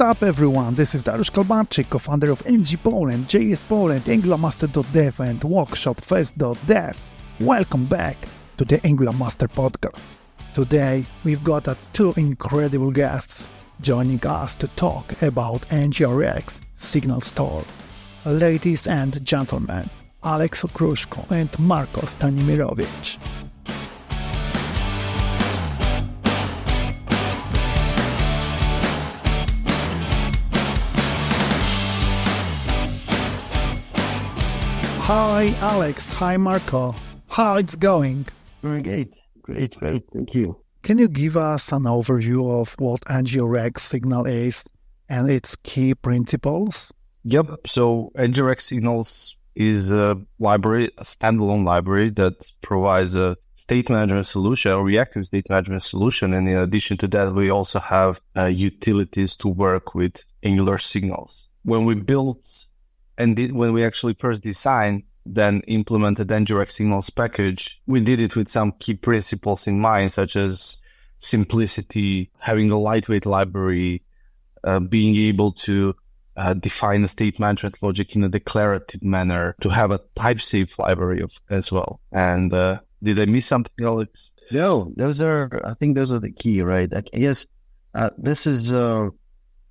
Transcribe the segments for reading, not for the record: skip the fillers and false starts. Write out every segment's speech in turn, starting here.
up, everyone? This is Dariusz Kalbanczyk, co-founder of NG Poland, JS Poland, AngularMaster.dev, and WorkshopFest.dev. Welcome back to the Angular Master podcast. Today, we've got two incredible guests joining us to talk about NgRx SignalStore. Ladies and gentlemen, Okrushko and Marko Stanimirović. Hi Alex, hi Marko. How it's going? Very great. Thank you. Can you give us an overview of what NgRx Signal is and its key principles? Yep. So NgRx Signals is a library, a standalone library that provides a state management solution, a reactive state management solution. And in addition to that, we also have utilities to work with Angular Signals. When we built when we actually first designed, then implemented NgRx Signals package, we did it with some key principles in mind, such as simplicity, having a lightweight library, being able to define a state management logic in a declarative manner, to have a type-safe library as well. And did I miss something, Alex? No, I think those are the key, right? I guess this is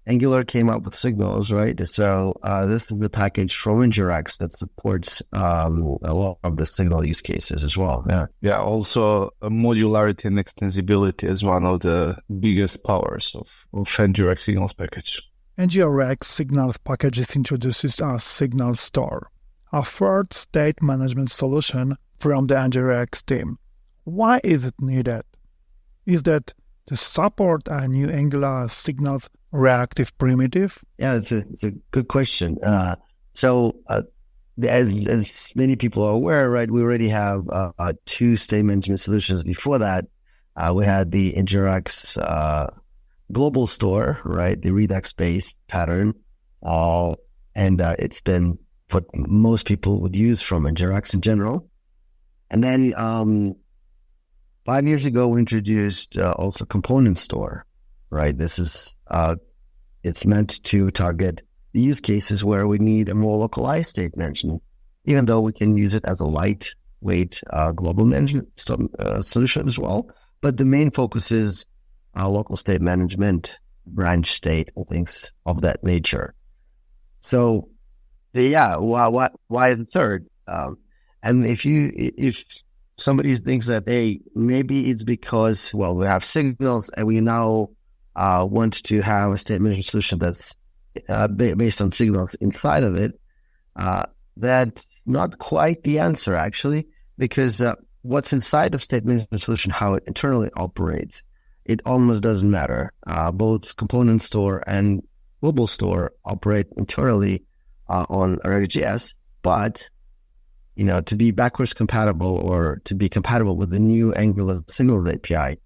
Angular came up with Signals, right? So this is the package from NgRx that supports a lot of the Signal use cases as well. Yeah. Also, modularity and extensibility is one of the biggest powers of NgRx Signals package. NgRx Signals package introduces a SignalStore, a third state management solution from the NgRx team. Why is it needed? Is that to support a new Angular Signals reactive primitive? Yeah, it's a good question. So as many people are aware, right, we already have two state management solutions. Before that, we had the NgRx global store, right, the Redux-based pattern, and it's been what most people would use from NgRx in general. And then 5 years ago, we introduced also component store, right? This is it's meant to target the use cases where we need a more localized state management, even though we can use it as a lightweight global management solution as well. But the main focus is local state management, branch state, and things of that nature. So, why the third? And if somebody thinks that, hey, maybe it's because, well, we have Signals and we now want to have a state management solution that's based on Signals inside of it, that's not quite the answer, actually, because what's inside of state management solution, how it internally operates, it almost doesn't matter. Both component store and global store operate internally on RxJS, but to be backwards compatible or to be compatible with the new Angular Signals API,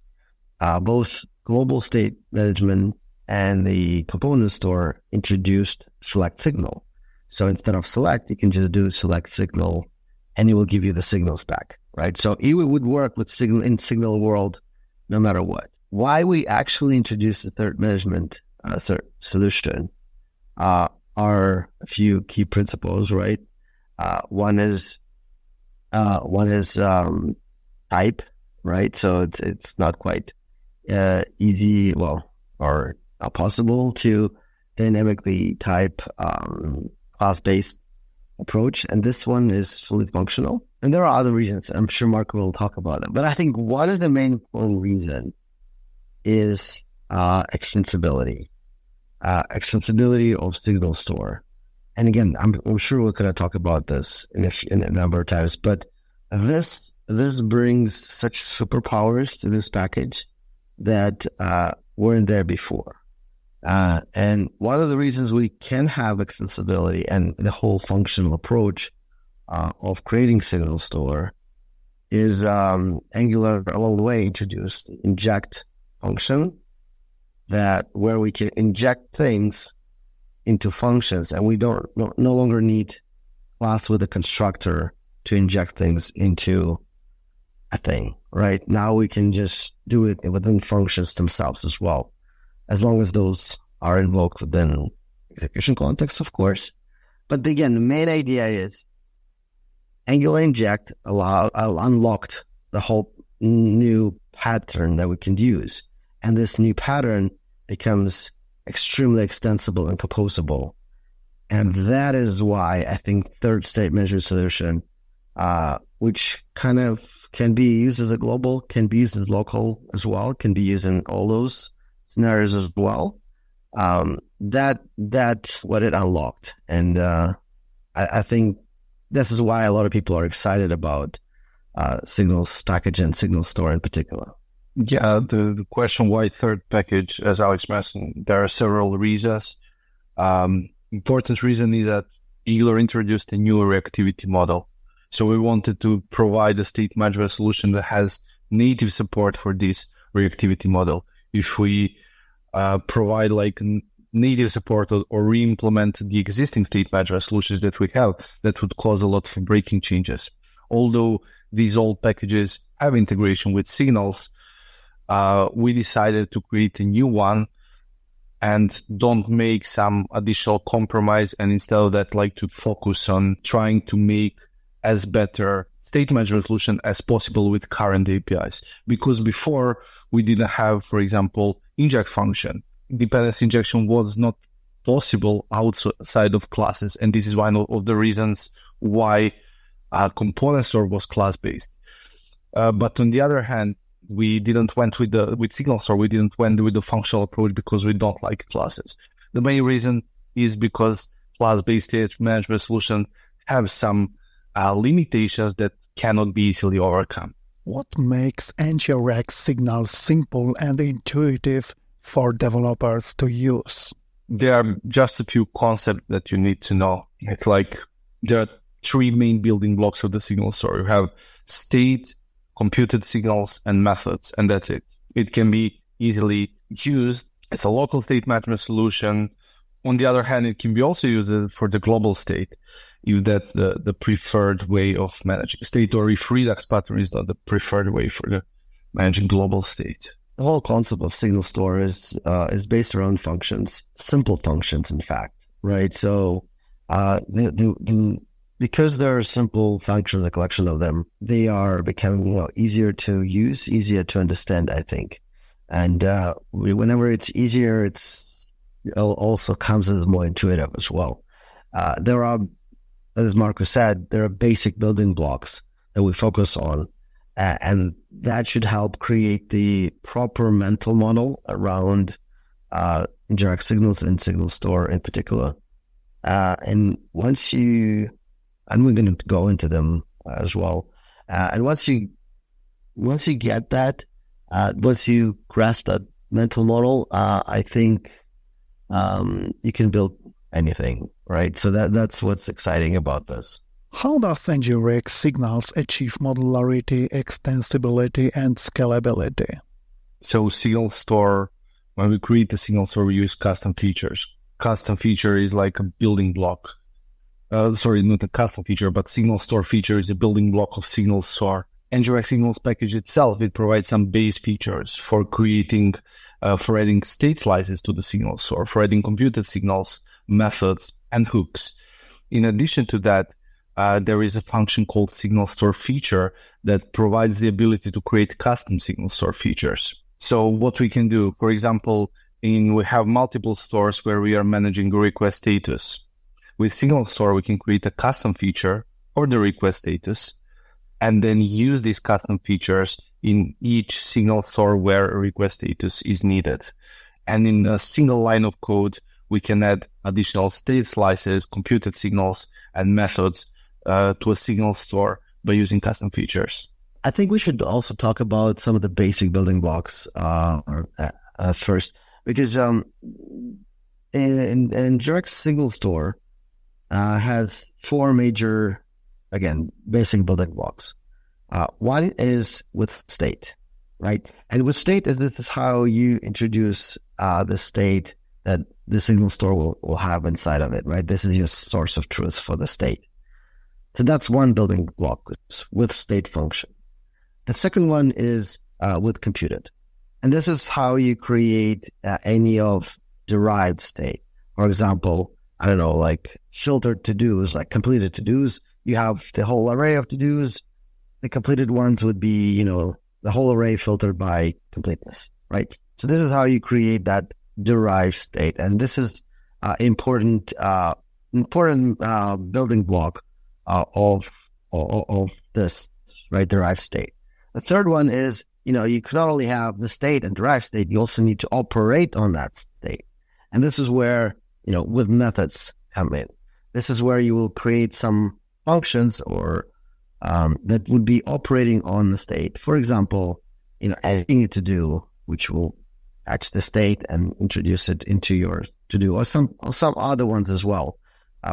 both global state management and the component store introduced select signal. So instead of select, you can just do select signal and it will give you the signals back, right? So it would work with Signal in Signal world no matter what. Why we actually introduced the third management solution are a few key principles, right? One is type, right? So it's not quite easy, or possible to dynamically type class-based approach. And this one is fully functional. And there are other reasons. I'm sure Marko will talk about them. But I think one of the main important reasons is extensibility. Extensibility of SignalStore. And again, I'm sure we're going to talk about this in a number of times, but this brings such superpowers to this package that weren't there before. And one of the reasons we can have extensibility and the whole functional approach of creating SignalStore is Angular along the way introduced inject function where we can inject things into functions, and we no longer need class with a constructor to inject things into a thing, right? Now we can just do it within functions themselves as well, as long as those are invoked within execution context, of course. But again, the main idea is Angular inject unlocked the whole new pattern that we can use. And this new pattern becomes extremely extensible and composable. And that is why I think third state management solution, which kind of can be used as a global, can be used as local as well, can be used in all those scenarios as well. That's what it unlocked. And I think this is why a lot of people are excited about Signals package and SignalStore in particular. Yeah, the question why third package, as Alex mentioned, there are several reasons. Important reason is that Angular introduced a new reactivity model. So we wanted to provide a state management solution that has native support for this reactivity model. If we provide like native support or re-implement the existing state management solutions that we have, that would cause a lot of breaking changes. Although these old packages have integration with Signals, we decided to create a new one and don't make some additional compromise, and instead of that, like to focus on trying to make as better state management solution as possible with current APIs. Because before we didn't have, for example, inject function. Dependency injection was not possible outside of classes, and this is one of the reasons why component store was class-based. But on the other hand, we didn't went with SignalStore. We didn't went with the functional approach because we don't like classes. The main reason is because class-based state management solution have some limitations that cannot be easily overcome. What makes NgRx Signals simple and intuitive for developers to use? There are just a few concepts that you need to know. It's like there are three main building blocks of the SignalStore. You have state, computed signals, and methods, and that's it. It can be easily used as a local state management solution. On the other hand, it can be also used for the global state, if that's the preferred way of managing state, or if Redux pattern is not the preferred way for the managing global state. The whole concept of SignalStore is based around functions, simple functions, in fact, right? So because there are simple functions, a collection of them, they are becoming easier to use, easier to understand, I think. And whenever it's easier, it also comes as more intuitive as well. There are, as Marko said, there are basic building blocks that we focus on, and that should help create the proper mental model around NgRx Signals and SignalStore in particular. And we're going to go into them as well. And once you get that, once you grasp that mental model, I think you can build anything, right? So that's what's exciting about this. How does NgRx Signals achieve modularity, extensibility, and scalability? So SignalStore, when we create the SignalStore, we use custom features. Custom feature is like a building block. Sorry, not a custom feature, but SignalStore feature is a building block of SignalStore. NgRx Signals package itself, it provides some base features for creating, for adding state slices to the SignalStore, for adding computed signals, methods, and hooks. In addition to that, there is a function called SignalStore feature that provides the ability to create custom SignalStore features. So what we can do, for example, we have multiple stores where we are managing request status. With SignalStore, we can create a custom feature for the request status and then use these custom features in each SignalStore where a request status is needed. And in a single line of code, we can add additional state slices, computed signals, and methods to a SignalStore by using custom features. I think we should also talk about some of the basic building blocks first, because in NgRx SignalStore has four major, again, basic building blocks. One is with state, right? And with state, this is how you introduce the state that the SignalStore will have inside of it, right? This is your source of truth for the state. So that's one building block with state function. The second one is with computed. And this is how you create any of derived state. For example, I don't know, like filtered to-dos, like completed to-dos. You have the whole array of to-dos. The completed ones would be, the whole array filtered by completeness, right? So this is how you create that derived state. And this is important building block of this, right, derived state. The third one is, you can not only have the state and derived state, you also need to operate on that state. And this is where, with methods come in. This is where you will create some functions or that would be operating on the state. For example, adding a to-do, which will catch the state and introduce it into your to-do, or some other ones as well.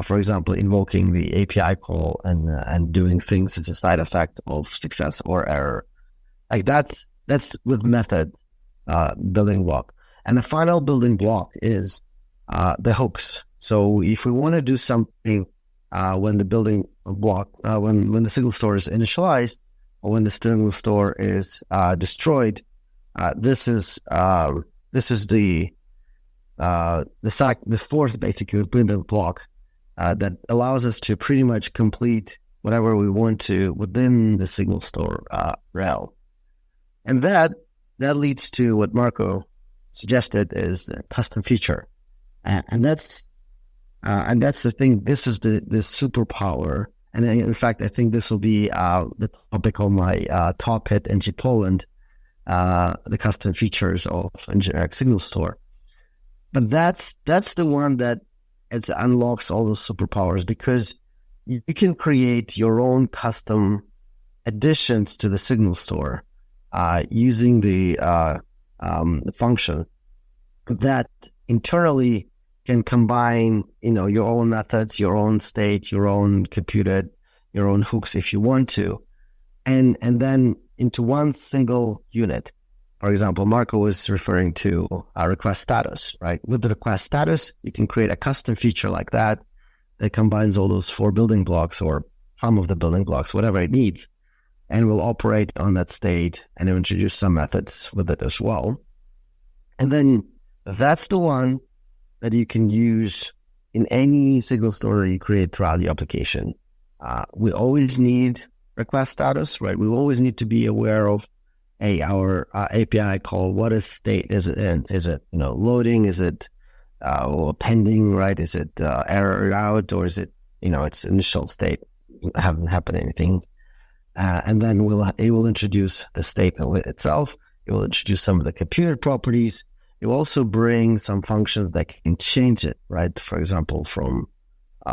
For example, invoking the API call and doing things as a side effect of success or error. Like that's with method building block. And the final building block is the hooks. So if we want to do something when the building block, when the SignalStore is initialized, or when the SignalStore is destroyed, this is the fourth basically building block that allows us to pretty much complete whatever we want to within the SignalStore realm. And that leads to what Marko suggested is a custom feature. And that's the thing. This is the superpower. And in fact, I think this will be the topic of my talk at NG Poland, the custom features of NgRx SignalStore. But that's the one that it unlocks all those superpowers, because you can create your own custom additions to the SignalStore using the function that internally can combine, your own methods, your own state, your own computed, your own hooks if you want to, and then into one single unit. For example, Marko was referring to request status, right? With the request status, you can create a custom feature like that combines all those 4 building blocks or some of the building blocks, whatever it needs, and will operate on that state and introduce some methods with it as well. And then that's the one that you can use in any SignalStore that you create throughout the application. We always need request status, right? We always need to be aware of our API call. What is state? Is it in? Is it loading? Is it pending? Right? Is it error out, or is it its initial state? Haven't happened anything, and then it will introduce the state itself. It will introduce some of the computed properties. It will also bring some functions that can change it, right? For example, from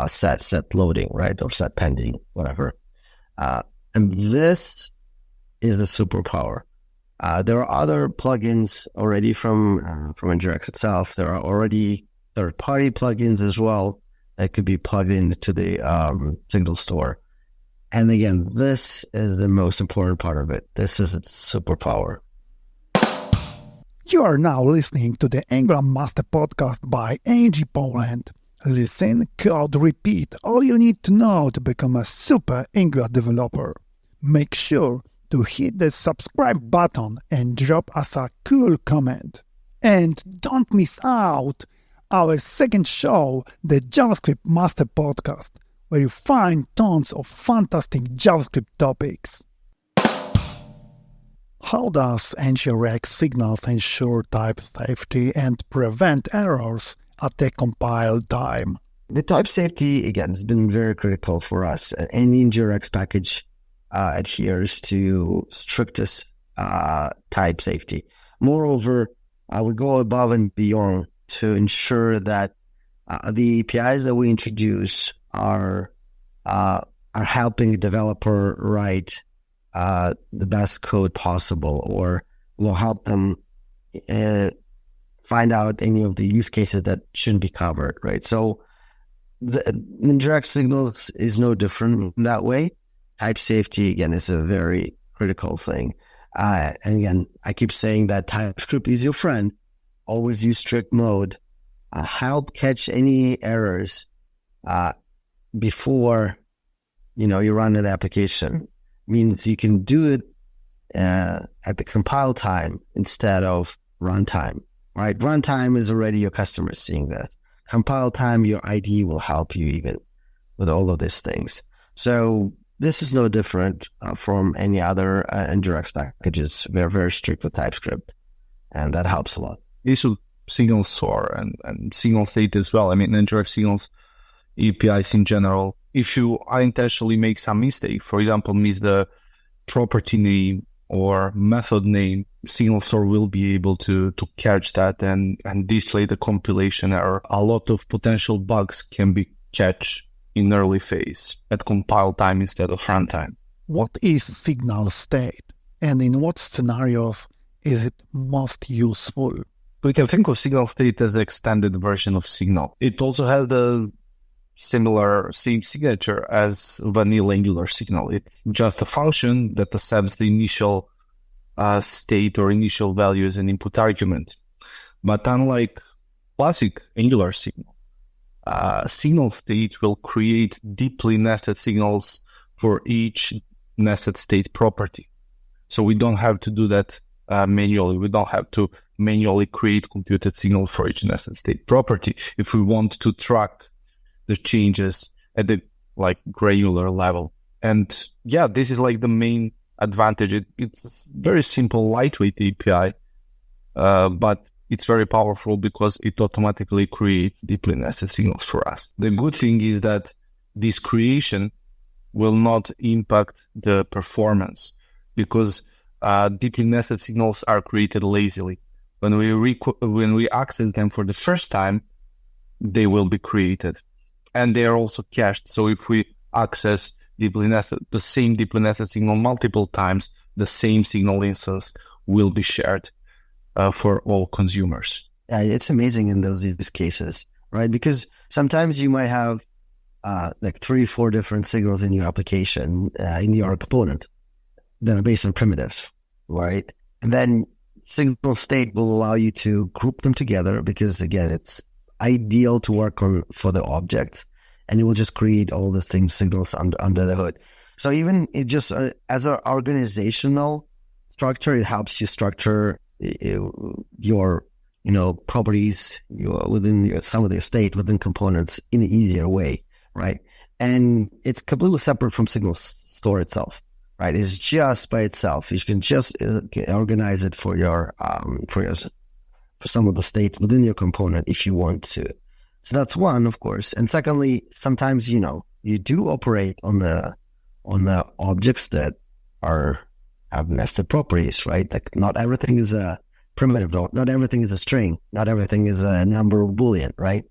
set loading, right, or set pending, whatever. And this is a superpower. There are other plugins already from NgRx itself. There are already third-party plugins as well that could be plugged into the SignalStore. And again, this is the most important part of it. This is its superpower. You are now listening to the Angular Master Podcast by NG Poland. Listen, code, repeat all you need to know to become a super Angular developer. Make sure to hit the subscribe button and drop us a cool comment. And don't miss out our second show, the JavaScript Master Podcast, where you find tons of fantastic JavaScript topics. How does NgRx Signals ensure type safety and prevent errors at the compile time? The type safety, again, has been very critical for us. Any NgRx package adheres to strictest type safety. Moreover, we go above and beyond to ensure that the APIs that we introduce are helping the developer write the best code possible, or will help them find out any of the use cases that shouldn't be covered, right? So the NgRx Signals is no different in that way. Type safety, again, is a very critical thing. And again, I keep saying that TypeScript is your friend. Always use strict mode. Help catch any errors before you run an application. Means you can do it at the compile time instead of runtime. right? Runtime is already your customer seeing that. Compile time, your IDE will help you even with all of these things. So this is no different from any other NgRx packages. We're very strict with TypeScript, and that helps a lot. Issue SignalStore and SignalState as well. I mean, NgRx Signals APIs in general. If you unintentionally make some mistake, for example, miss the property name or method name, SignalStore will be able to catch that and display the compilation error. A lot of potential bugs can be catch in early phase at compile time instead of runtime. What is SignalState, and in what scenarios is it most useful? We can think of SignalState as an extended version of Signal. It also has the same signature as vanilla Angular Signal. It's just a function that accepts the initial state or initial value as an input argument. But unlike classic Angular Signal, SignalState will create deeply nested signals for each nested state property. So we don't have to do that manually. We don't have to manually create computed signal for each nested state property if we want to track the changes at the granular level. And yeah, this is the main advantage. It's very simple, lightweight API, but it's very powerful because it automatically creates deeply nested signals for us. The good thing is that this creation will not impact the performance because deeply nested signals are created lazily. When we access them for the first time, they will be created. And they are also cached. So if we access the same deeply nested signal multiple times, the same signal instance will be shared for all consumers. Yeah, it's amazing in those use cases, right? Because sometimes you might have 3-4 different signals in your application, in your component that are based on primitives, right? And then SignalState will allow you to group them together because, again, it's ideal to work on for the object, and it will just create all the signals under the hood. So even it just as an organizational structure, it helps you structure your properties within some of the state within components in an easier way, right? And it's completely separate from SignalStore itself, right? It's just by itself. You can just organize it for some of the state within your component if you want to. So that's one, of course. And secondly, sometimes you do operate on the objects that have nested properties, right? Like not everything is a primitive, not everything is a string, not everything is a number of Boolean, right?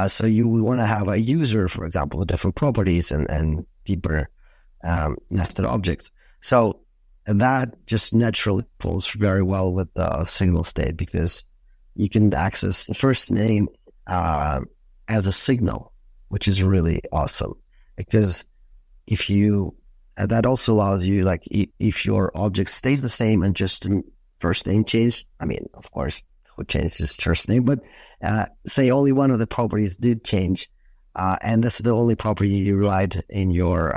So you want to have a user, for example, with different properties and deeper nested objects. So that just naturally falls very well with SignalState because you can access the first name as a signal, which is really awesome. Because that also allows you, if your object stays the same and just first name changed, of course, who changed his first name, but say only one of the properties did change, and this is the only property you relied in your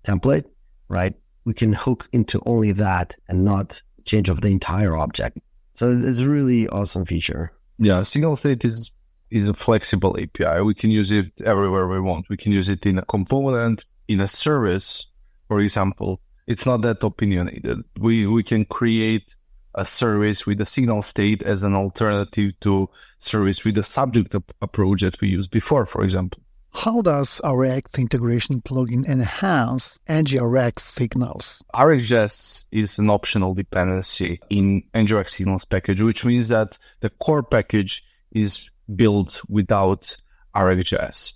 template, right? We can hook into only that and not change of the entire object. So it's a really awesome feature. Yeah, SignalState is a flexible API. We can use it everywhere we want. We can use it in a component, in a service, for example. It's not that opinionated. We can create a service with a SignalState as an alternative to service with the subject approach that we used before, for example. How does Rx integration plugin enhance NgRx Signals? RxJS is an optional dependency in NgRx Signals package, which means that the core package is built without RxJS.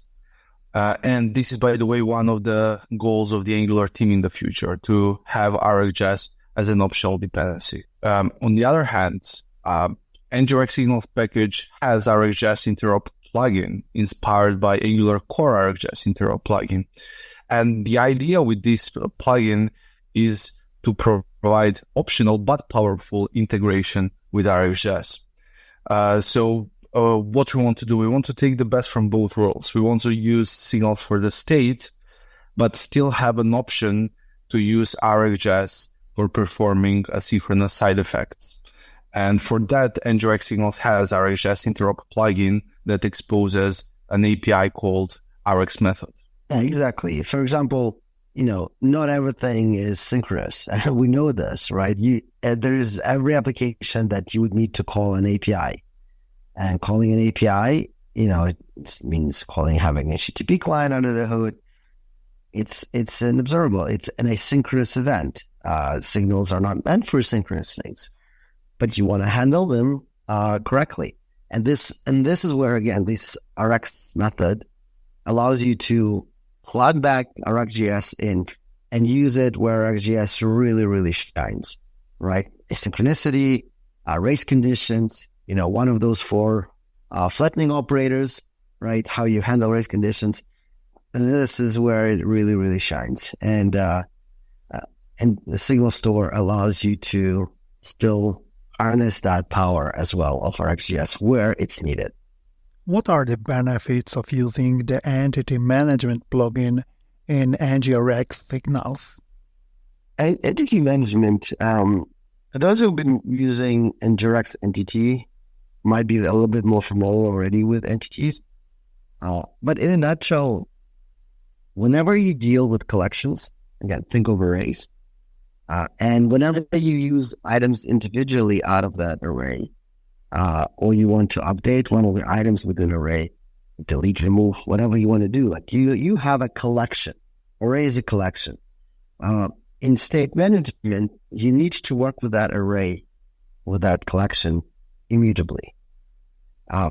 And this is, by the way, one of the goals of the Angular team in the future, to have RxJS as an optional dependency. On the other hand, NgRx Signals package has RxJS interop plugin inspired by Angular core RxJS interop plugin. And the idea with this plugin is to provide optional but powerful integration with RxJS. So what we want to do, we want to take the best from both worlds. We want to use Signal for the state, but still have an option to use RxJS for performing asynchronous side effects. And for that, NgRx Signals has RxJS interop plugin that exposes an API called Rx method. Yeah, exactly. For example, not everything is synchronous. We know this, right? There is every application that you would need to call an API. And calling an API, it means having an HTTP client under the hood. It's an observable. It's an asynchronous event. Signals are not meant for synchronous things, but you want to handle them correctly. And this is where, again, this Rx method allows you to plug back RxJS in and use it where RxJS really, really shines, right? Asynchronicity, race conditions, one of those four flattening operators, right? How you handle race conditions. And this is where it really, really shines. And the SignalStore allows you to still harness that power as well of RxJS where it's needed. What are the benefits of using the Entity Management plugin in NgRx Signals? Entity Management, those who've been using NgRx Entity might be a little bit more familiar already with entities. But in a nutshell, whenever you deal with collections, again, think of arrays, and whenever you use items individually out of that array, or you want to update one of the items within an array, delete, remove, whatever you want to do, like you have a collection. Array is a collection. In state management, you need to work with that array, with that collection, immutably.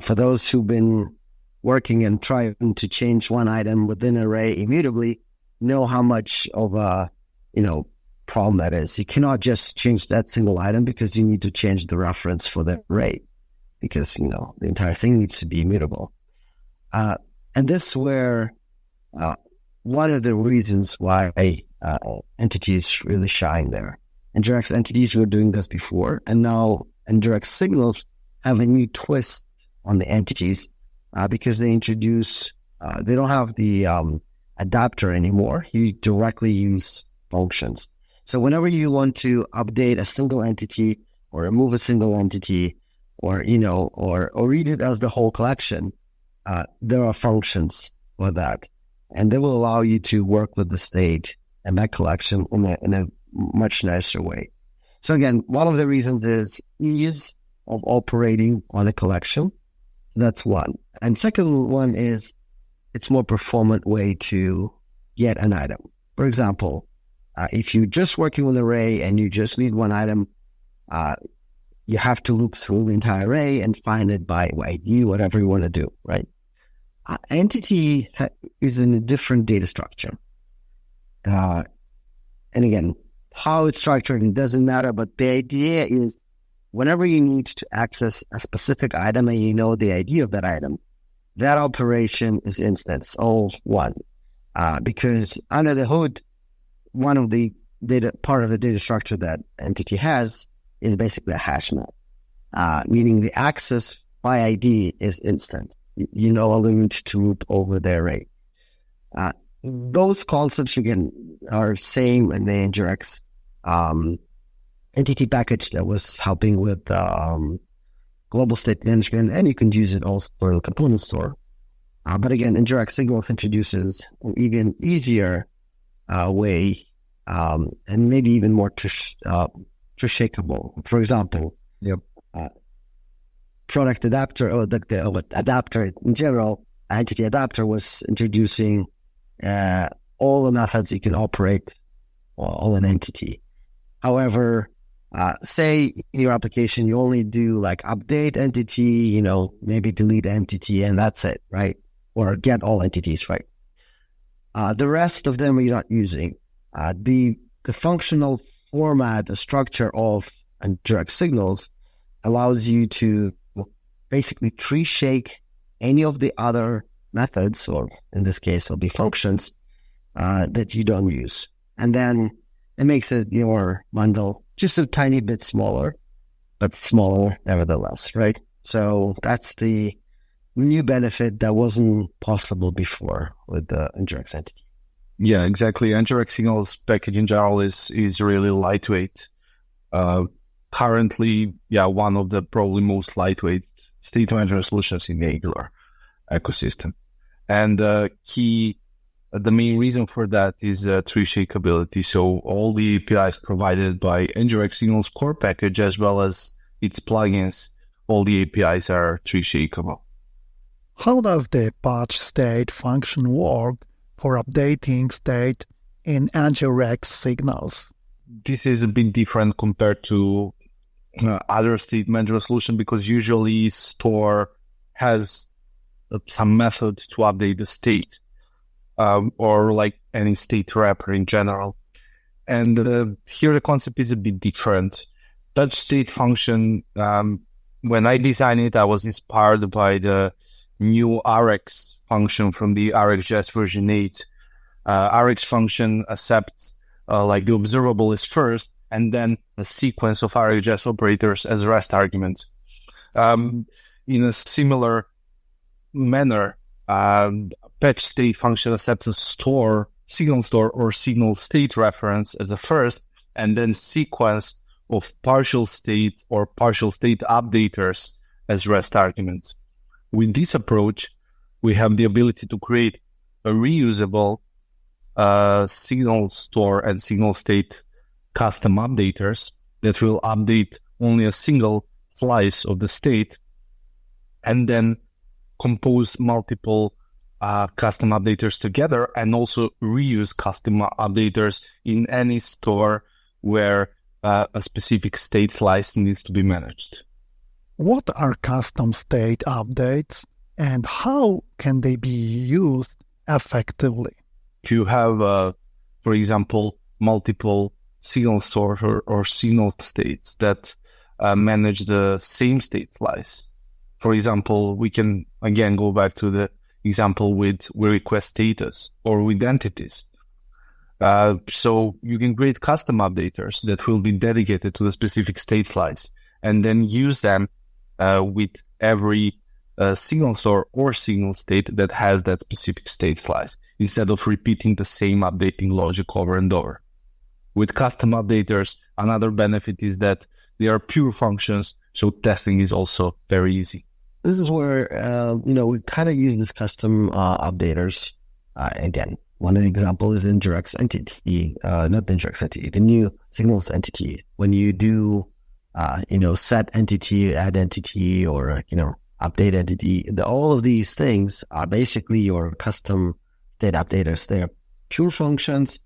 For those who've been working and trying to change one item within an array immutably, know how much of a problem that is. You cannot just change that single item because you need to change the reference for the array, because the entire thing needs to be immutable. And this is where one of the reasons why entities really shine there. NgRx entities were doing this before, and now NgRx Signals have a new twist on the entities because they introduce, they don't have the adapter anymore. You directly use functions. So whenever you want to update a single entity or remove a single entity or read it as the whole collection, there are functions for that. And they will allow you to work with the state and that collection in a much nicer way. So again, one of the reasons is ease of operating on a collection. That's one. And second one is it's more performant way to get an item. For example, if you're just working with an array and you just need one item, you have to look through the entire array and find it by ID, whatever you want to do, right? Entity is in a different data structure. And again, how it's structured, it doesn't matter, but the idea is whenever you need to access a specific item and you know the ID of that item, that operation is instance of one. Because under the hood, one of the part of the data structure that entity has is basically a hash map, meaning the access by ID is instant. You no longer need to loop over the array. Those concepts, again, are same in the NgRx entity package that was helping with global state management, and you can use it also in the component store. But again, NgRx Signals introduces an even easier way, and maybe even more shakeable. For example, product adapter, or the adapter in general, entity adapter was introducing all the methods you can operate on an entity. However, say in your application, you only do like update entity, maybe delete entity, and that's it, right? Or get all entities, right? The rest of them you're not using. The functional format, the structure of NgRx Signals allows you to basically tree shake any of the other methods, or in this case, it'll be functions, that you don't use. And then it makes your bundle just a tiny bit smaller, but smaller nevertheless, right? So that's the new benefit that wasn't possible before with the NgRx entity. Yeah, exactly. NgRx Signals package in general is really lightweight. currently, one of the probably most lightweight state management solutions in the Angular ecosystem. And the main reason for that is tree shakeability. So all the APIs provided by NgRx Signals core package, as well as its plugins, all the APIs are tree shakeable. How does the patch state function work for updating state in NgRx Signals? This is a bit different compared to other state management solution, because usually store has some methods to update the state, or like any state wrapper in general. And here the concept is a bit different. Touch state function, when I designed it, I was inspired by the new Rx function from the RxJS version 8. Rx function accepts like the observable is first, and then a sequence of RxJS operators as REST arguments. In a similar manner, patch state function accepts a SignalStore or SignalState reference as a first, and then sequence of partial state or partial state updaters as REST arguments. With this approach, we have the ability to create a reusable SignalStore and SignalState custom updaters that will update only a single slice of the state, and then compose multiple custom updaters together, and also reuse custom updaters in any store where a specific state slice needs to be managed. What are custom state updates, and how can they be used effectively? If you have, for example, multiple SignalStore or Signal states that manage the same state slice, for example, we can again go back to the example with request status or with entities. So you can create custom updaters that will be dedicated to the specific state slice, and then use them with every SignalStore or SignalState that has that specific state slice, instead of repeating the same updating logic over and over. With custom updaters, another benefit is that they are pure functions, so testing is also very easy. This is where, we kind of use this custom updaters. Again, one example is NgRx Entity, not NgRx Entity, the new Signals entity. When you do, set entity, add entity, or, update entity, all of these things are basically your custom state updaters. They're pure functions.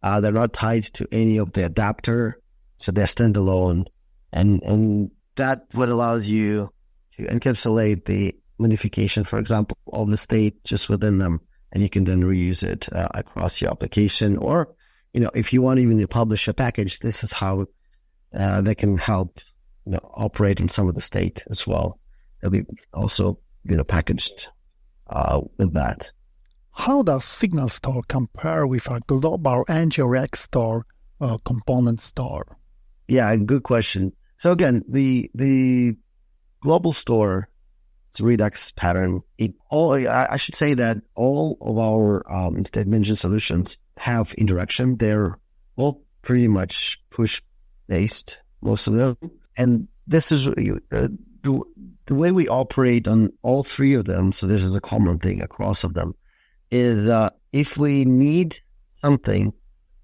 They're not tied to any of the adapter, so they're standalone. And that what allows you to encapsulate the modification, for example, of the state just within them, and you can then reuse it across your application. Or, if you want even to publish a package, this is how they can help, operate in some of the state as well. They'll be also, packaged with that. How does SignalStore compare with a global NgRx store component store? Yeah, good question. So again, the global store, it's a Redux pattern. I should say that all of our state management solutions have indirection. They're all pretty much push-based, most of them. And this is the way we operate on all three of them. So this is a common thing across of them. Is if we need something,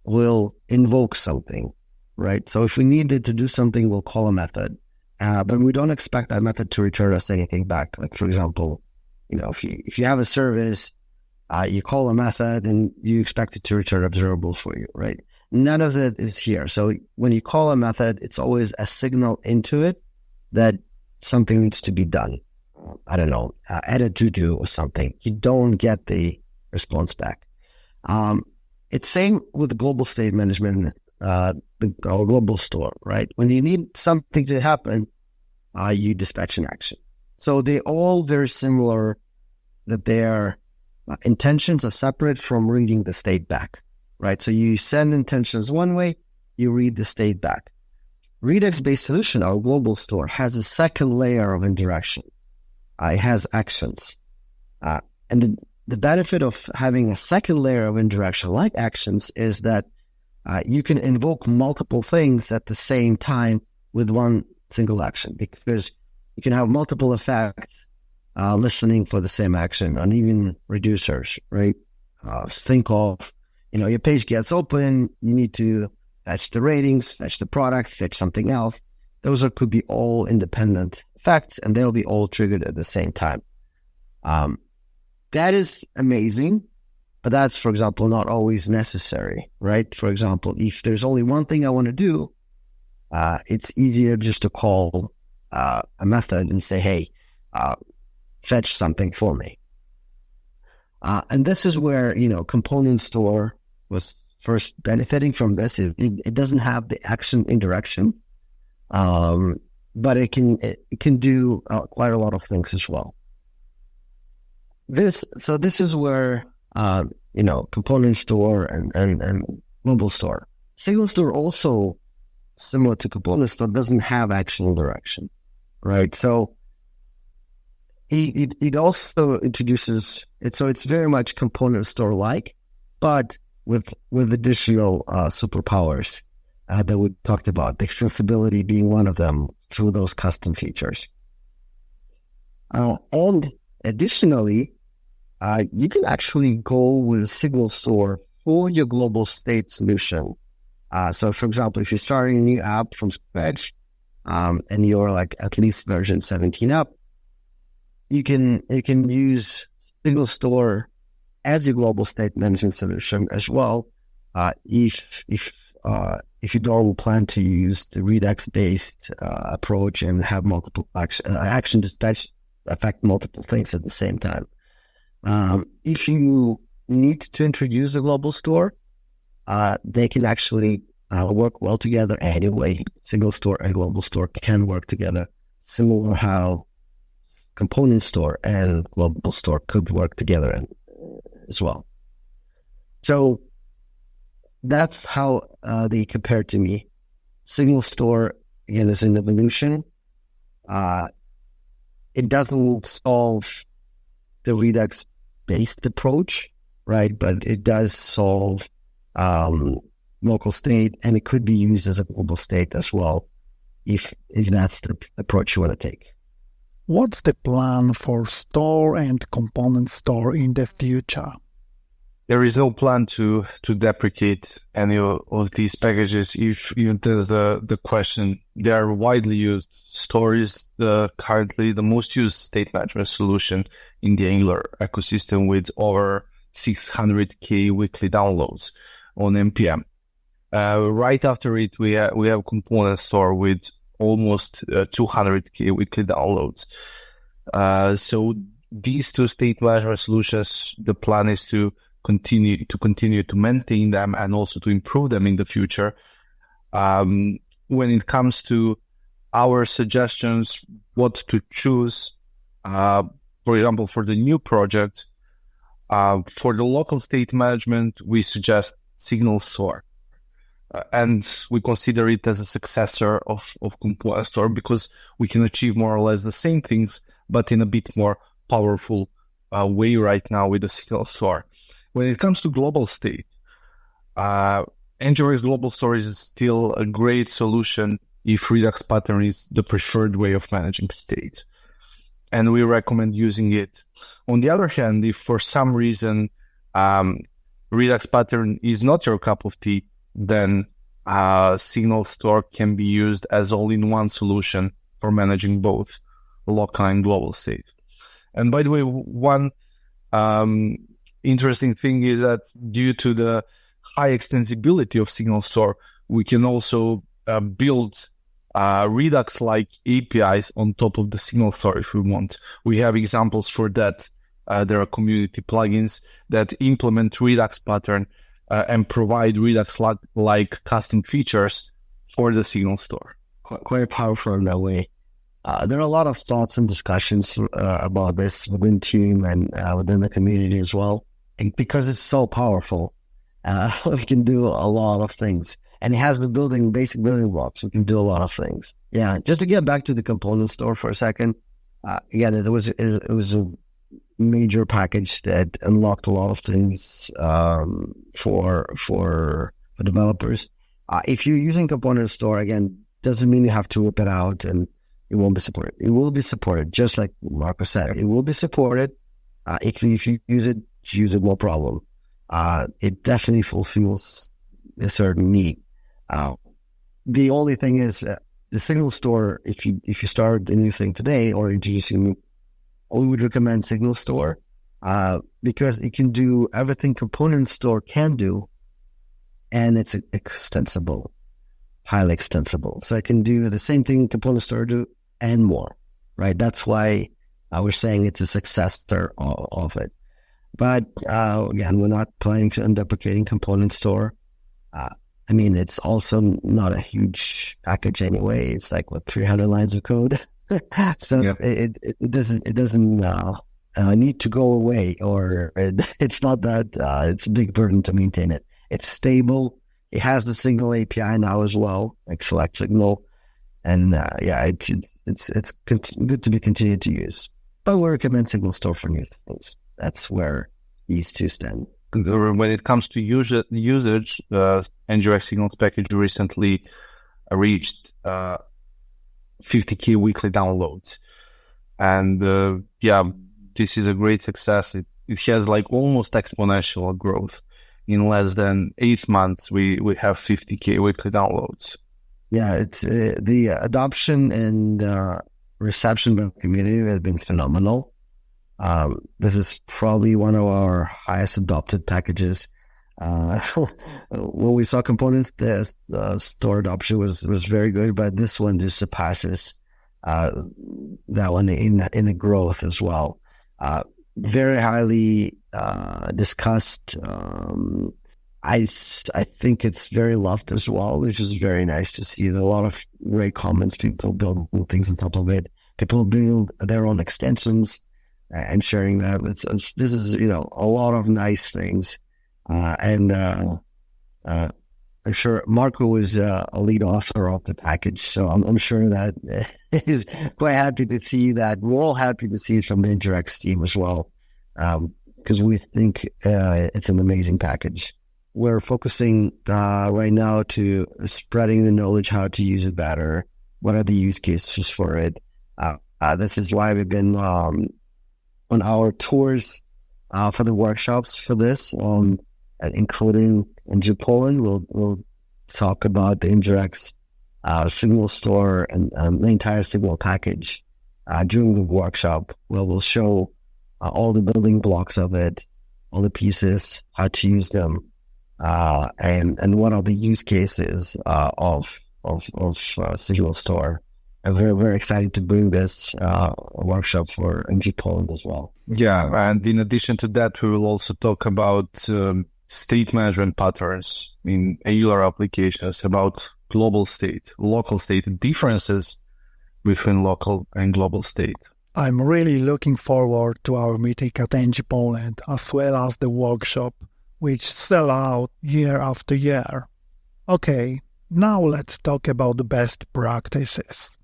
we'll invoke something, right? So if we needed to do something, we'll call a method, but we don't expect that method to return us anything back. Like, for example, if you have a service, you call a method and you expect it to return observable for you, right? None of it is here. So when you call a method, it's always a signal into it that something needs to be done. Add a to-do or something. You don't get the response back. It's same with the global state management, our global store, right? When you need something to happen, you dispatch an action. So they're all very similar, that their intentions are separate from reading the state back, right? So you send intentions one way, you read the state back. Redux-based solution, our global store, has a second layer of interaction. It has actions. And the benefit of having a second layer of interaction like actions is that you can invoke multiple things at the same time with one single action, because you can have multiple effects listening for the same action, and even reducers, right? Think of, your page gets open, you need to fetch the ratings, fetch the products, fetch something else. Those could be all independent effects, and they'll be all triggered at the same time. That is amazing, but that's, for example, not always necessary, right? For example, if there's only one thing I want to do, it's easier just to call a method and say, hey, fetch something for me. And this is where, component store was first benefiting from this. It doesn't have the action indirection, but it can do quite a lot of things as well. This is where, component store and global store. SignalStore also, similar to component store, doesn't have action indirection, right? So it also introduces it, so it's very much component store like, but with additional superpowers that we talked about, the extensibility being one of them through those custom features. And additionally, you can actually go with SignalStore for your global state solution. So, for example, if you're starting a new app from scratch, and you're like at least version 17 up, you can use SignalStore as your global state management solution as well. If you don't plan to use the Redux based approach and have multiple action dispatch affect multiple things at the same time. If you need to introduce a global store, they can actually work well together anyway. SignalStore and global store can work together, similar how component store and global store could work together as well. So that's how they compare to me. SignalStore, again, is an evolution. It doesn't solve the Redux-based approach, right? But it does solve local state, and it could be used as a global state as well, if that's the approach you want to take. What's the plan for store and component store in the future? There is no plan to deprecate any of these packages. If the question, they are widely used. Store is currently the most used state management solution in the Angular ecosystem, with over 600K weekly downloads on NPM. Right after it, we have component store with almost 200K weekly downloads. So these two state management solutions, the plan is to continue to maintain them and also to improve them in the future. When it comes to our suggestions, what to choose, for example, for the new project, for the local state management, we suggest SignalStore. And we consider it as a successor of component store, because we can achieve more or less the same things, but in a bit more powerful way right now with the SignalStore. When it comes to global state, NgRx Global Store is still a great solution if Redux pattern is the preferred way of managing state, and we recommend using it. On the other hand, if for some reason Redux pattern is not your cup of tea, then SignalStore can be used as all-in-one solution for managing both local and global state. And by the way, one interesting thing is that due to the high extensibility of SignalStore, we can also build Redux-like APIs on top of the SignalStore if we want. We have examples for that. There are community plugins that implement Redux pattern and provide Redux-like custom features for the SignalStore. Quite powerful in that way. There are a lot of thoughts and discussions about this within team and within the community as well. And because it's so powerful, we can do a lot of things. And it has the basic building blocks. We can do a lot of things. Yeah, just to get back to the component store for a second. Again, it was a major package that unlocked a lot of things for developers. If you're using component store, again, doesn't mean you have to whip it out and it won't be supported. It will be supported, just like Marko said. It will be supported. If you use it, no problem. It definitely fulfills a certain need. The only thing is the SignalStore. If you start a new thing today or introducing, we would recommend SignalStore because it can do everything Component Store can do, and it's extensible, highly extensible. So it can do the same thing Component Store do and more. Right? That's why we're saying it's a successor of it. But again, we're not planning to undeprecating Component Store. I mean, it's also not a huge package anyway. It's like 300 lines of code, so yeah. it doesn't need to go away, or it's not that it's a big burden to maintain it. It's stable. It has the Signal API now as well, like Select Signal, and it's good to be continued to use. But we recommend SignalStore for new things. That's where these two stand. When it comes to usage, NgRx Signals package recently reached 50K weekly downloads. And this is a great success. It has like almost exponential growth. In less than 8 months, we have 50K weekly downloads. Yeah, it's the adoption and reception by the community has been phenomenal. This is probably one of our highest adopted packages. When we saw components, the store adoption was very good, but this one just surpasses that one in the growth as well. Very highly discussed. I think it's very loved as well, which is very nice to see. There are a lot of great comments, people building things on top of it. People build their own extensions and sharing that. This is, a lot of nice things. And I'm sure Marko is a lead author of the package, so I'm sure that he's quite happy to see that. We're all happy to see it from the NgRx team as well, because we think it's an amazing package. We're focusing right now to spreading the knowledge how to use it better. What are the use cases for it? This is why we've been on our tours for the workshops for this, including in Poland. We'll talk about the NgRx SignalStore and the entire Signal package during the workshop, where we'll show all the building blocks of it, all the pieces, how to use them, and what are the use cases of SignalStore. I'm very, very excited to bring this workshop for NG Poland as well. Yeah, and in addition to that, we will also talk about state management patterns in Angular applications, about global state, local state, differences between local and global state. I'm really looking forward to our meeting at NG Poland, as well as the workshop, which sell out year after year. Okay, now let's talk about the best practices.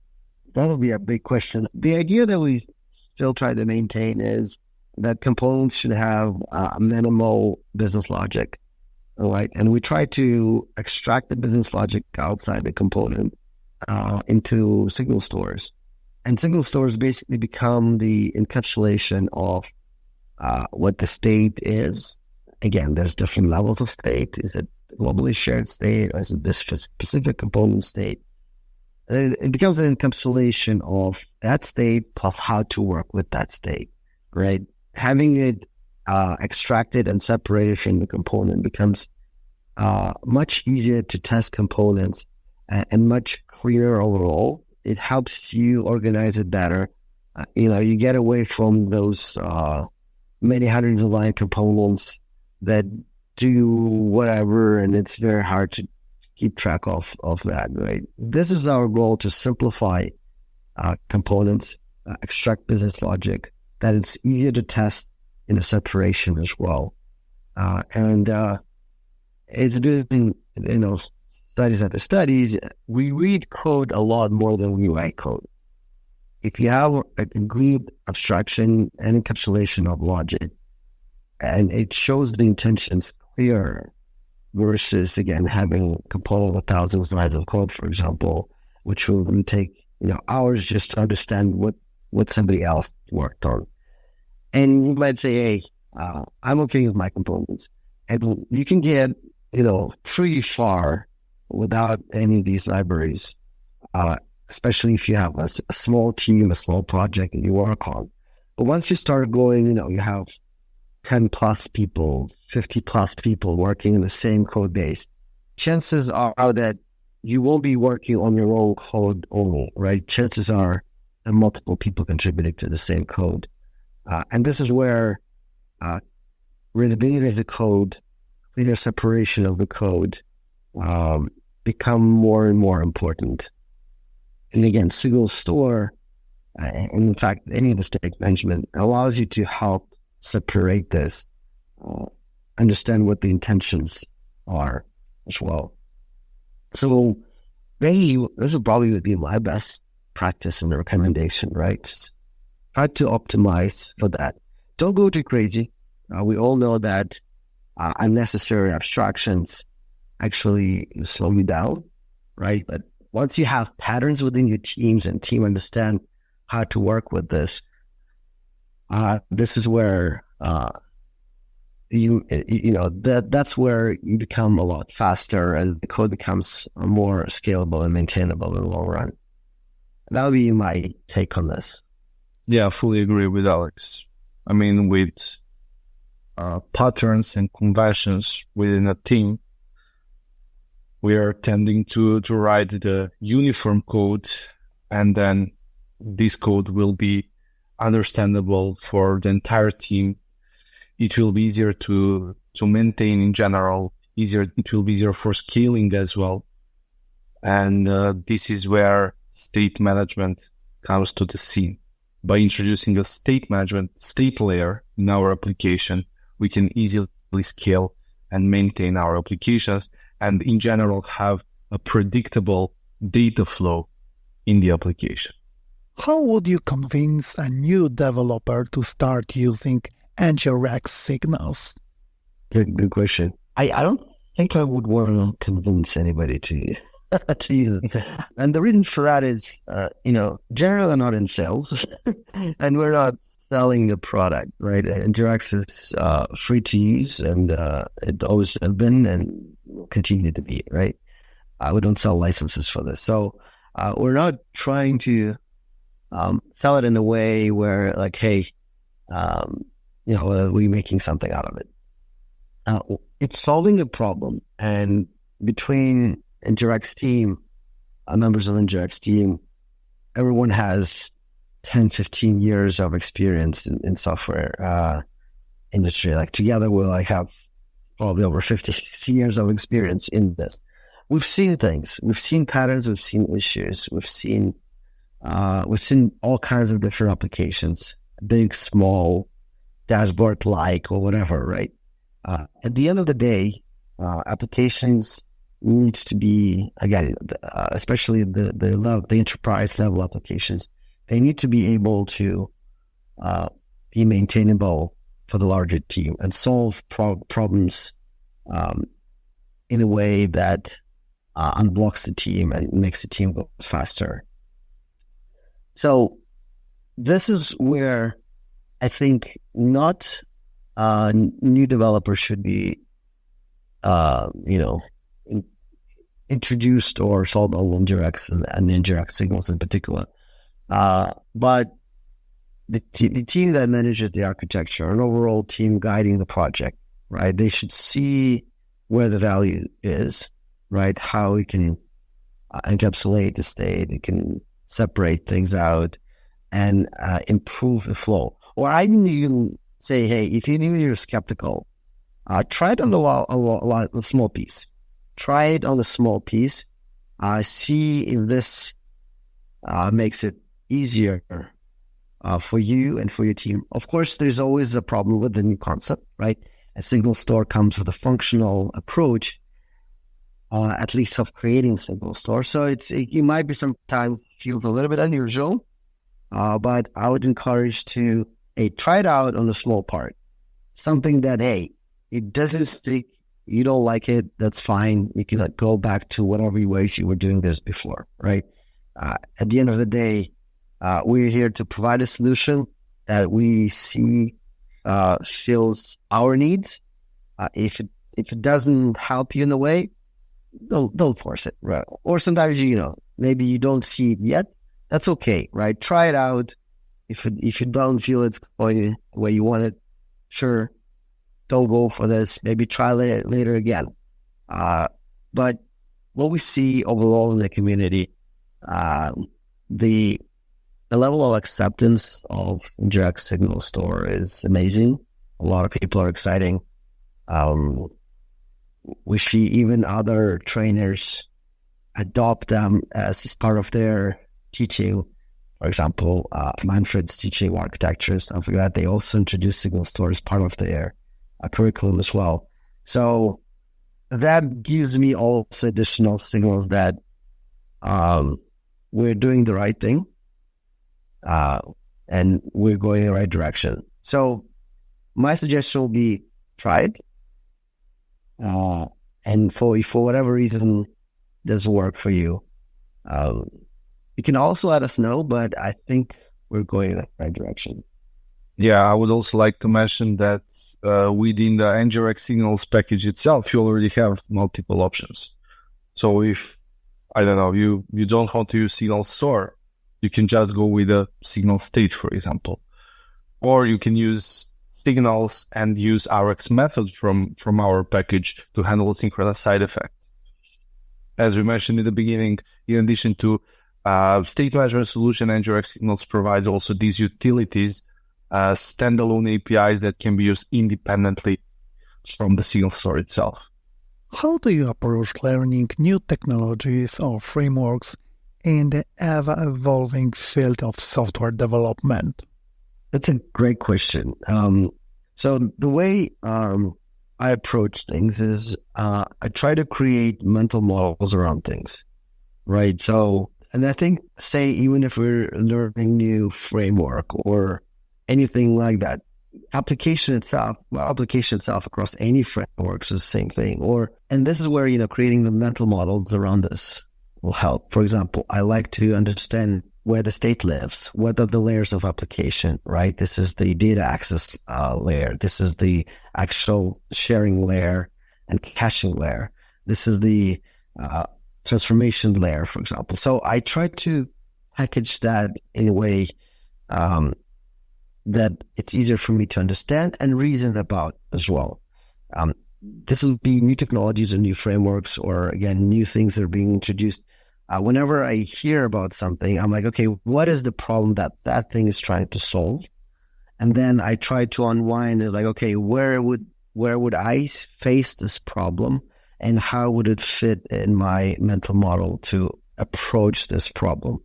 That'll be a big question. The idea that we still try to maintain is that components should have a minimal business logic, right? And we try to extract the business logic outside the component into signal stores. And signal stores basically become the encapsulation of what the state is. Again, there's different levels of state. Is it globally shared state, or is it this specific component state? It becomes an encapsulation of that state plus how to work with that state, right? Having it extracted and separated from the component becomes much easier to test components and much clearer overall. It helps you organize it better. You get away from those many hundreds of line components that do whatever, and it's very hard to keep track of that, right? This is our goal, to simplify components, extract business logic, that it's easier to test in a separation as well. And it's doing, studies after studies, we read code a lot more than we write code. If you have a good abstraction and encapsulation of logic, and it shows the intentions clearer, versus, again, having a component with thousands of lines of code, for example, which will take hours just to understand what somebody else worked on. And you might say, hey, I'm okay with my components. And you can get, pretty far without any of these libraries, especially if you have a small team, a small project that you work on. But once you start going, you have 10 plus people, 50 plus people working in the same code base, chances are that you won't be working on your own code only, right? Chances are that multiple people contributing to the same code. And this is where readability of the code, cleaner separation of the code become more and more important. And again, SignalStore, and in fact, any of the state management allows you to help separate this, understand what the intentions are as well. So this would probably be my best practice and recommendation, right? Try to optimize for that. Don't go too crazy. We all know that unnecessary abstractions actually slow you down, right? But once you have patterns within your teams and team understand how to work with this, this is where that's where you become a lot faster and the code becomes more scalable and maintainable in the long run. That would be my take on this. Yeah, I fully agree with Alex. I mean, with patterns and conventions within a team, we are tending to write the uniform code, and then this code will be understandable for the entire team. It will be easier to maintain in general. It will be easier for scaling as well. And this is where state management comes to the scene. By introducing a state management state layer in our application, we can easily scale and maintain our applications and in general have a predictable data flow in the application. How would you convince a new developer to start using NgRx Signals? Good question. I don't think I would want to convince anybody to use it. And the reason for that is, generally I'm not in sales and we're not selling the product, right? NgRx is free to use and it always has been and will continue to be, right? We don't sell licenses for this. So we're not trying to sell it in a way where like, hey, we're making something out of it. It's solving a problem, and between NgRx team, members of NgRx team, everyone has 10, 15 years of experience in software industry. Like together we'll have probably over 50 years of experience in this. We've seen things, we've seen patterns, we've seen issues, we've seen all kinds of different applications, big, small, dashboard-like or whatever, right? At the end of the day, applications needs to be, again, especially the enterprise level applications, they need to be able to be maintainable for the larger team and solve problems in a way that unblocks the team and makes the team go faster. So this is where I think not new developers should be, introduced or sold on NgRx and NgRx Signals in particular. But the team that manages the architecture, an overall team guiding the project, right? They should see where the value is, right? How we can encapsulate the state, it can separate things out and improve the flow. Or I didn't even say, hey, if you're skeptical, try it on a small piece. Try it on a small piece. See if this makes it easier for you and for your team. Of course, there's always a problem with the new concept, right? A SignalStore comes with a functional approach, at least of creating SignalStore. So it might be sometimes feels a little bit unusual, but I would encourage to try it out on a small part. Something that, it doesn't stick, you don't like it, that's fine. You can go back to whatever ways you were doing this before, right? At the end of the day, we're here to provide a solution that we see fills our needs. If it doesn't help you in a way, don't force it, right? Or sometimes maybe you don't see it yet. That's okay, right? Try it out. If you don't feel it's going the way you want it, sure, don't go for this. Maybe try later again. But what we see overall in the community, the level of acceptance of NgRx SignalStore is amazing. A lot of people are exciting. We see even other trainers adopt them as part of their teaching. For example, Manfred's teaching architecture, stuff like that. They also introduce SignalStore as part of their curriculum as well. So that gives me also additional signals that we're doing the right thing and we're going in the right direction. So my suggestion will be try it. And for whatever reason doesn't work for you, you can also let us know, but I think we're going in the right direction. Yeah, I would also like to mention that within the NgRx Signals package itself, you already have multiple options. So if, I don't know, you don't want to use SignalStore, you can just go with a SignalState, for example. Or you can use Signals and use Rx method from our package to handle synchronous side effects. As we mentioned in the beginning, in addition to state management solution, NgRx Signals provides also these utilities, standalone APIs that can be used independently from the SignalStore itself. How do you approach learning new technologies or frameworks in the ever-evolving field of software development? That's a great question. So the way I approach things is I try to create mental models around things, right? So, and I think, say, even if we're learning new framework or anything like that, application itself across any frameworks is the same thing. And this is where, creating the mental models around this will help. For example, I like to understand where the state lives. What are the layers of application, right? This is the data access layer. This is the actual sharing layer and caching layer. This is the transformation layer, for example. So I try to package that in a way that it's easier for me to understand and reason about as well. This will be new technologies and new frameworks, or again, new things that are being introduced. Whenever I hear about something, I'm like, okay, what is the problem that thing is trying to solve? And then I try to unwind it, like, okay, where would I face this problem, and how would it fit in my mental model to approach this problem?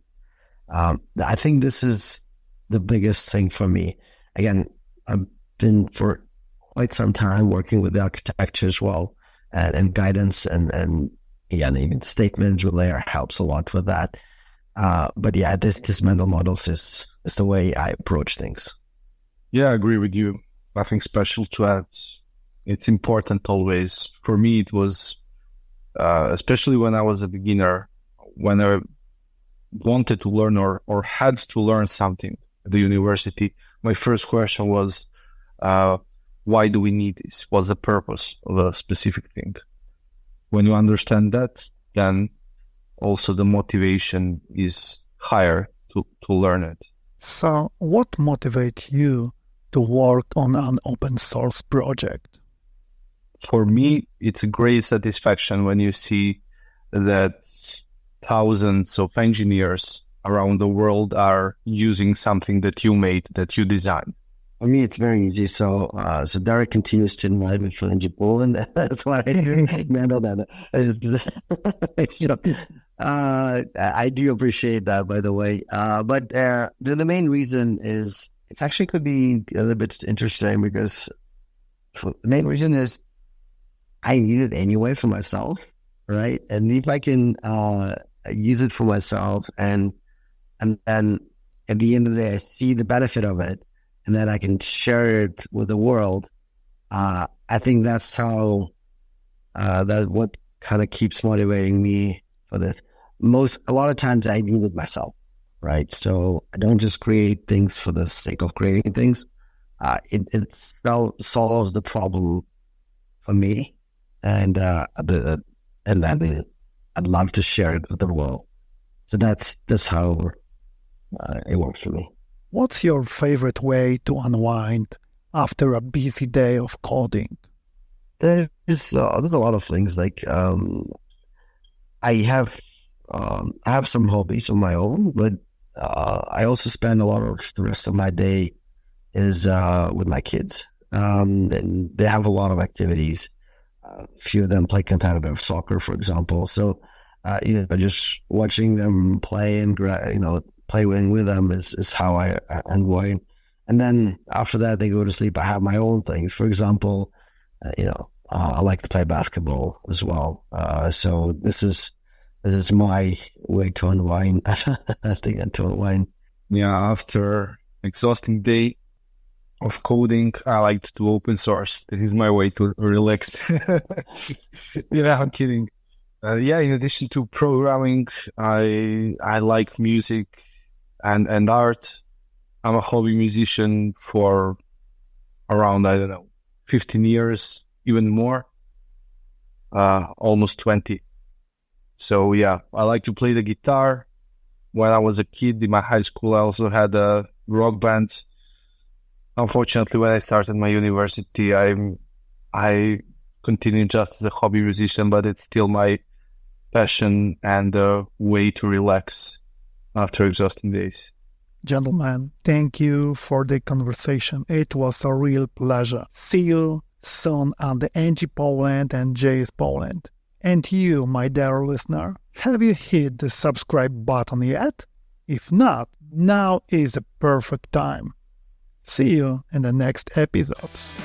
I think this is the biggest thing for me. Again, I've been for quite some time working with the architecture as well, and guidance, and even state management layer helps a lot with that. But yeah, this mental models is the way I approach things. Yeah, I agree with you. Nothing special to add. It's important always. For me, it was, especially when I was a beginner, when I wanted to learn or had to learn something at the university, my first question was, why do we need this? What's the purpose of a specific thing? When you understand that, then also the motivation is higher to learn it. So what motivates you to work on an open source project? For me, it's a great satisfaction when you see that thousands of engineers around the world are using something that you made, that you designed. For me, it's very easy. So Derek continues to invite me for NG Poland. That's what I do. I do appreciate that, by the way. But the main reason is, it actually could be a little bit interesting, because the main reason is I need it anyway for myself, right? And if I can use it for myself, and then at the end of the day, I see the benefit of it, and then I can share it with the world, I think that's how, that what kind of keeps motivating me for this. a lot of times I do it myself, right? So I don't just create things for the sake of creating things. It solves the problem for me, and then I'd love to share it with the world. So that's how it works for me. What's your favorite way to unwind after a busy day of coding? There's a lot of things. Like I have some hobbies of my own, but I also spend a lot of the rest of my day is with my kids, and they have a lot activities. A few of them play competitive soccer, for example. So just watching them play and playing with them is how I unwind. And then after that, they go to sleep. I have my own things. For example, I like to play basketball as well. So this is my way to unwind. I think to unwind. Yeah, after exhausting day of coding, I like to do open source. This is my way to relax. I'm kidding. In addition to programming, I like music and art. I'm a hobby musician for around, 15 years, even more, almost 20. So I like to play the guitar. When I was a kid in my high school, I also had a rock band. Unfortunately, when I started my university, I continued just as a hobby musician, but it's still my passion and a way to relax after exhausting days. Gentlemen, thank you for the conversation. It was a real pleasure. See you soon on the NG Poland and JS Poland. And you, my dear listener, have you hit the subscribe button yet? If not, now is a perfect time. See you in the next episodes.